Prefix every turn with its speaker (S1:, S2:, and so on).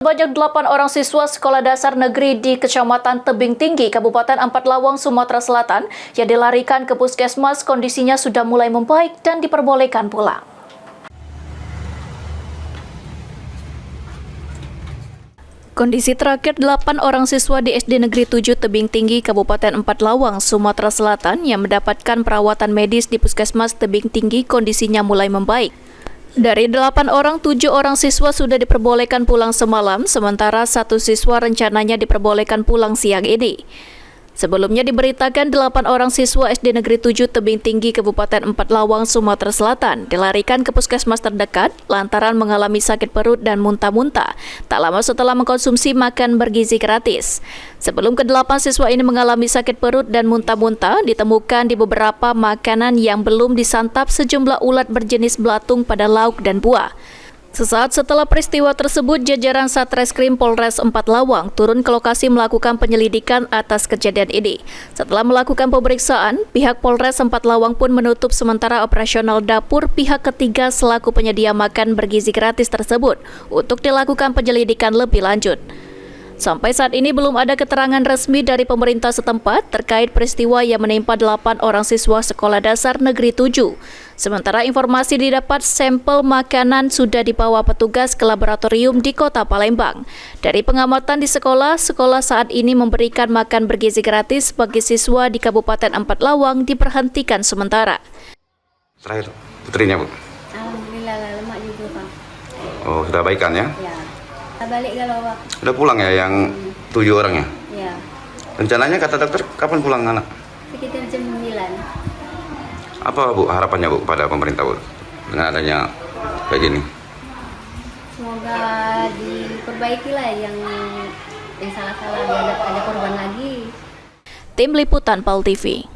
S1: Sebanyak 8 orang siswa sekolah dasar negeri di Kecamatan Tebing Tinggi, Kabupaten Ampat Lawang, Sumatera Selatan yang dilarikan ke puskesmas kondisinya sudah mulai membaik dan diperbolehkan pulang. Kondisi terakhir 8 orang siswa di SD Negeri 7 Tebing Tinggi, Kabupaten Ampat Lawang, Sumatera Selatan yang mendapatkan perawatan medis di puskesmas Tebing Tinggi kondisinya mulai membaik. Dari 8 orang, 7 orang siswa sudah diperbolehkan pulang semalam, sementara 1 siswa rencananya diperbolehkan pulang siang ini. Sebelumnya diberitakan 8 orang siswa SD Negeri 7 Tebing Tinggi, Kabupaten Ampat Lawang, Sumatera Selatan dilarikan ke puskesmas terdekat lantaran mengalami sakit perut dan muntah-muntah tak lama setelah mengkonsumsi makan bergizi gratis. Sebelum ke-8 siswa ini mengalami sakit perut dan muntah-muntah, ditemukan di beberapa makanan yang belum disantap sejumlah ulat berjenis belatung pada lauk dan buah. Sesaat setelah peristiwa tersebut, jajaran Satreskrim Polres Ampat Lawang turun ke lokasi melakukan penyelidikan atas kejadian ini. Setelah melakukan pemeriksaan, pihak Polres Ampat Lawang pun menutup sementara operasional dapur pihak ketiga selaku penyedia makan bergizi gratis tersebut untuk dilakukan penyelidikan lebih lanjut. Sampai saat ini belum ada keterangan resmi dari pemerintah setempat terkait peristiwa yang menimpa 8 orang siswa sekolah dasar negeri 7. Sementara informasi didapat sampel makanan sudah dibawa petugas ke laboratorium di Kota Palembang. Dari pengamatan di sekolah saat ini memberikan makan bergizi gratis bagi siswa di Kabupaten Ampat Lawang diberhentikan sementara.
S2: Terakhir, putrinya Bu?
S3: Alhamdulillah, lemak juga Pak.
S2: Oh, sudah baikan ya?
S3: Ya. Kita balik kalau Pak.
S2: Udah pulang ya yang 7 orang ya?
S3: Ya.
S2: Rencananya kata dokter kapan pulang anak?
S3: Sekitar jam 9.
S2: Apa Bu harapannya Bu pada pemerintah Bu dengan adanya kayak gini?
S3: Semoga diperbaiki lah yang salah-salah, biar ada korban lagi.
S1: Tim Liputan PAL TV.